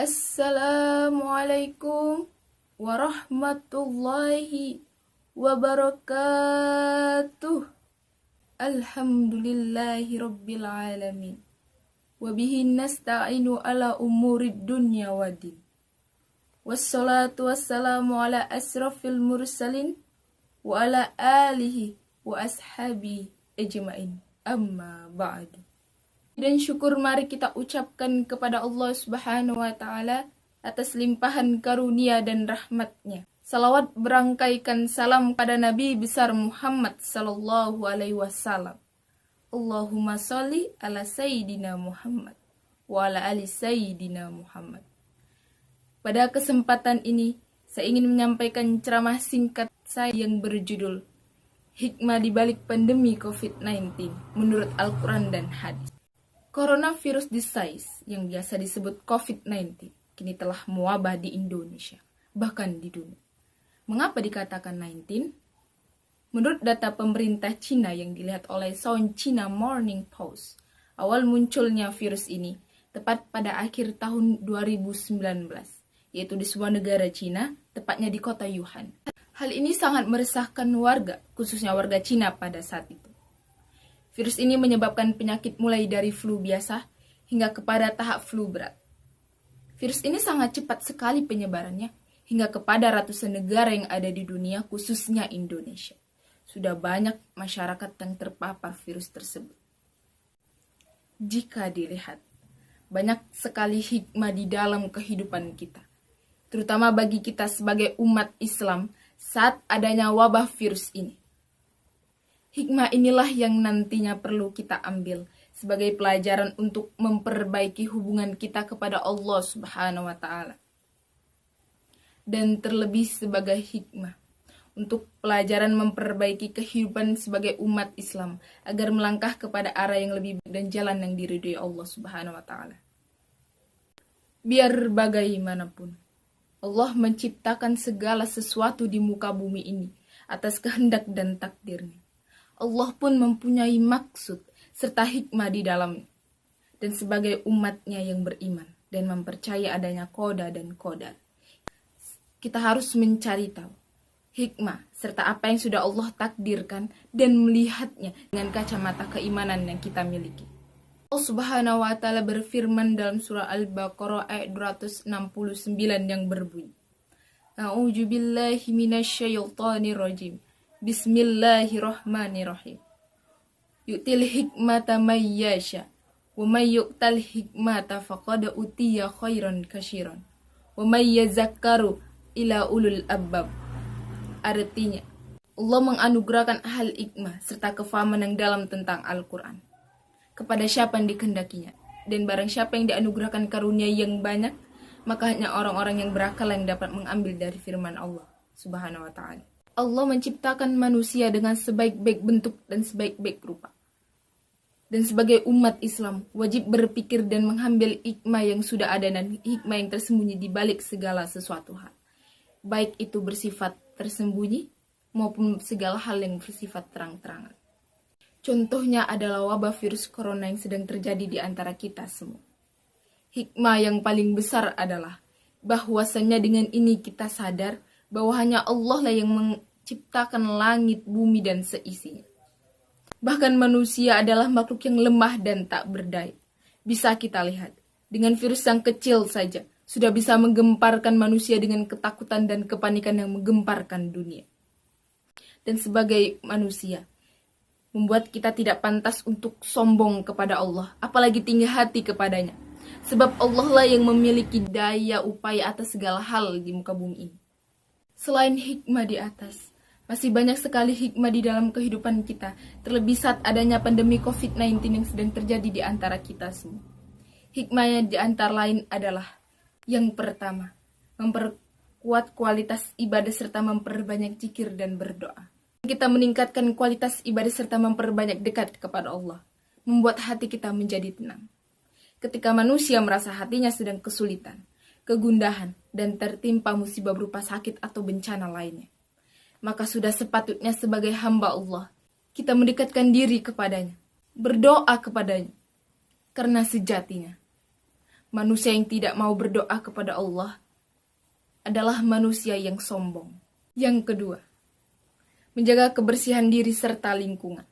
Assalamualaikum warahmatullahi wabarakatuh. Alhamdulillahi rabbil alamin. Wabihi nasta'inu ala umurid dunya wadin. Wassalatu wassalamu ala asrafil mursalin wa ala alihi wa ashabi ajma'in. Amma ba'du. Dan syukur mari kita ucapkan kepada Allah Subhanahu wa Ta'ala atas limpahan karunia dan rahmatnya. Salawat berangkaikan salam pada Nabi besar Muhammad sallallahu alaihi wasallam. Allahumma sholli ala Sayyidina Muhammad wa ala ali Sayyidina Muhammad. Pada kesempatan ini, saya ingin menyampaikan ceramah singkat saya yang berjudul Hikmah di balik pandemi COVID-19 menurut Al-Quran dan Hadis. Coronavirus disease yang biasa disebut COVID-19 kini telah mewabah di Indonesia, bahkan di dunia. Mengapa dikatakan 19? Menurut data pemerintah Cina yang dilihat oleh South China Morning Post, awal munculnya virus ini tepat pada akhir tahun 2019, yaitu di sebuah negara Cina, tepatnya di kota Wuhan. Hal ini sangat meresahkan warga, khususnya warga Cina pada saat itu. Virus ini menyebabkan penyakit mulai dari flu biasa hingga kepada tahap flu berat. Virus ini sangat cepat sekali penyebarannya hingga kepada ratusan negara yang ada di dunia, khususnya Indonesia. Sudah banyak masyarakat yang terpapar virus tersebut. Jika dilihat, banyak sekali hikmah di dalam kehidupan kita, terutama bagi kita sebagai umat Islam saat adanya wabah virus ini. Hikmah inilah yang nantinya perlu kita ambil sebagai pelajaran untuk memperbaiki hubungan kita kepada Allah Subhanahu wa Ta'ala. Dan terlebih sebagai hikmah untuk pelajaran memperbaiki kehidupan sebagai umat Islam agar melangkah kepada arah yang lebih baik dan jalan yang diridhoi Allah Subhanahu wa Ta'ala. Biar bagaimanapun, Allah menciptakan segala sesuatu di muka bumi ini atas kehendak dan takdirnya. Allah pun mempunyai maksud serta hikmah di dalamnya. Dan sebagai umatnya yang beriman dan mempercayai adanya qada dan qadar, kita harus mencari tahu hikmah serta apa yang sudah Allah takdirkan dan melihatnya dengan kacamata keimanan yang kita miliki. Allah Subhanahu wa Ta'ala berfirman dalam surah Al-Baqarah ayat 269 yang berbunyi, A'udzu billahi minasyaitonir rajim. Bismillahirrahmanirrahim. Yu'til hikmata may yasha wa may yu'tal hikmata faqad utiya khairan katsiran wa may yazakkaru ila ulul albab. Artinya, Allah menganugerahkan hal hikmah serta kefahaman yang dalam tentang Al-Quran kepada siapa yang dikehendakinya, dan barang siapa yang dianugerahkan karunia yang banyak, maka hanya orang-orang yang berakal yang dapat mengambil dari firman Allah Subhanahu wa Ta'ala. Allah menciptakan manusia dengan sebaik-baik bentuk dan sebaik-baik rupa. Dan sebagai umat Islam, wajib berpikir dan mengambil hikmah yang sudah ada dan hikmah yang tersembunyi di balik segala sesuatu hal. Baik itu bersifat tersembunyi maupun segala hal yang bersifat terang-terangan. Contohnya adalah wabah virus corona yang sedang terjadi di antara kita semua. Hikmah yang paling besar adalah bahwasannya dengan ini kita sadar bahwa hanya Allah lah yang menciptakan langit, bumi, dan seisinya. Bahkan manusia adalah makhluk yang lemah dan tak berdaya. Bisa kita lihat, dengan virus yang kecil saja, sudah bisa menggemparkan manusia dengan ketakutan dan kepanikan yang menggemparkan dunia. Dan sebagai manusia, membuat kita tidak pantas untuk sombong kepada Allah, apalagi tinggi hati kepadanya. Sebab Allah lah yang memiliki daya upaya atas segala hal di muka bumi ini. Selain hikmah di atas, masih banyak sekali hikmah di dalam kehidupan kita, terlebih saat adanya pandemi COVID-19 yang sedang terjadi di antara kita semua. Hikmahnya di antara lain adalah, yang pertama, memperkuat kualitas ibadah serta memperbanyak zikir dan berdoa. Kita meningkatkan kualitas ibadah serta memperbanyak dekat kepada Allah, membuat hati kita menjadi tenang. Ketika manusia merasa hatinya sedang kesulitan, kegundahan, dan tertimpa musibah berupa sakit atau bencana lainnya, maka sudah sepatutnya sebagai hamba Allah, kita mendekatkan diri kepadanya, berdoa kepadanya, karena sejatinya manusia yang tidak mau berdoa kepada Allah adalah manusia yang sombong. Yang kedua, menjaga kebersihan diri serta lingkungan.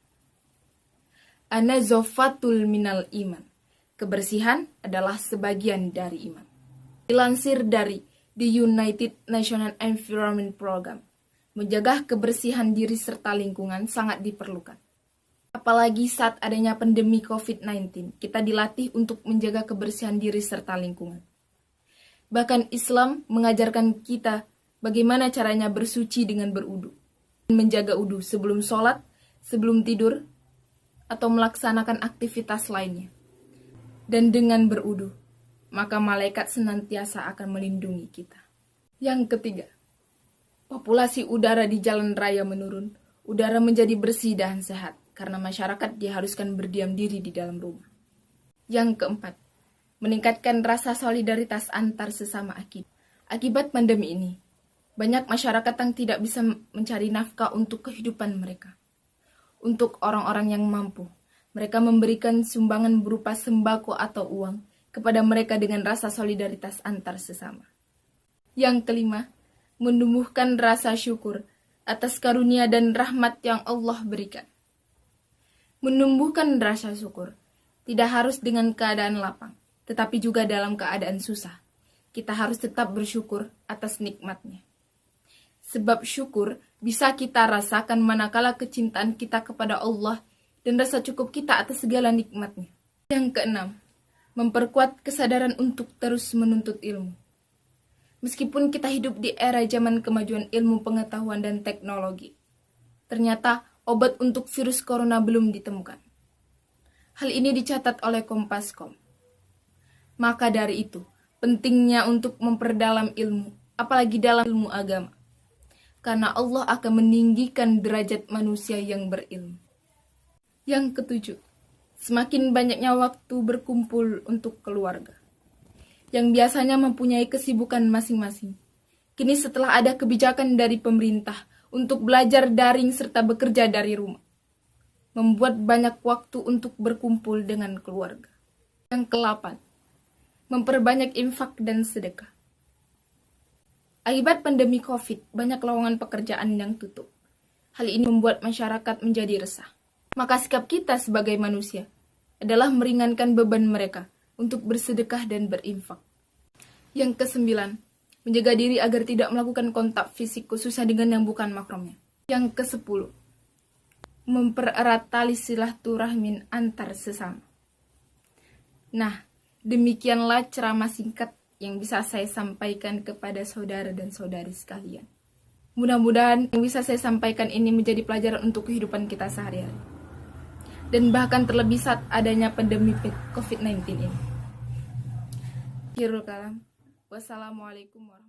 An-nazafatul minal iman. Kebersihan adalah sebagian dari iman. Dilansir dari The United Nations Environment Program, menjaga kebersihan diri serta lingkungan sangat diperlukan. Apalagi saat adanya pandemi COVID-19, kita dilatih untuk menjaga kebersihan diri serta lingkungan. Bahkan Islam mengajarkan kita bagaimana caranya bersuci dengan berudu, menjaga udu sebelum sholat, sebelum tidur, atau melaksanakan aktivitas lainnya. Dan dengan berudu, maka malaikat senantiasa akan melindungi kita. Yang ketiga, populasi udara di jalan raya menurun, udara menjadi bersih dan sehat, karena masyarakat diharuskan berdiam diri di dalam rumah. Yang keempat, meningkatkan rasa solidaritas antar sesama akibat pandemi ini. Banyak masyarakat yang tidak bisa mencari nafkah untuk kehidupan mereka. Untuk orang-orang yang mampu, mereka memberikan sumbangan berupa sembako atau uang kepada mereka dengan rasa solidaritas antar sesama. Yang kelima, menumbuhkan rasa syukur atas karunia dan rahmat yang Allah berikan. Menumbuhkan rasa syukur tidak harus dengan keadaan lapang, tetapi juga dalam keadaan susah. Kita harus tetap bersyukur atas nikmatnya. Sebab syukur bisa kita rasakan manakala kecintaan kita kepada Allah dan rasa cukup kita atas segala nikmatnya. Yang keenam, memperkuat kesadaran untuk terus menuntut ilmu. Meskipun kita hidup di era zaman kemajuan ilmu pengetahuan dan teknologi, ternyata obat untuk virus corona belum ditemukan. Hal ini dicatat oleh Kompas.com. Maka dari itu, pentingnya untuk memperdalam ilmu, apalagi dalam ilmu agama. Karena Allah akan meninggikan derajat manusia yang berilmu. Yang ketujuh, semakin banyaknya waktu berkumpul untuk keluarga, yang biasanya mempunyai kesibukan masing-masing. Kini setelah ada kebijakan dari pemerintah untuk belajar daring serta bekerja dari rumah, membuat banyak waktu untuk berkumpul dengan keluarga. Yang ke-8, memperbanyak infak dan sedekah. Akibat pandemi COVID, banyak lowongan pekerjaan yang tutup. Hal ini membuat masyarakat menjadi resah. Maka sikap kita sebagai manusia adalah meringankan beban mereka untuk bersedekah dan berinfak. Yang ke-9, menjaga diri agar tidak melakukan kontak fisik khususnya dengan yang bukan mahramnya. Yang ke-10, mempererat tali silaturahmi antar sesama. Nah, demikianlah ceramah singkat yang bisa saya sampaikan kepada saudara dan saudari sekalian. Mudah-mudahan yang bisa saya sampaikan ini menjadi pelajaran untuk kehidupan kita sehari-hari. Dan bahkan terlebih saat adanya pandemi COVID-19 ini. Akhirul kalam. Wassalamualaikum warahmatullahi wabarakatuh.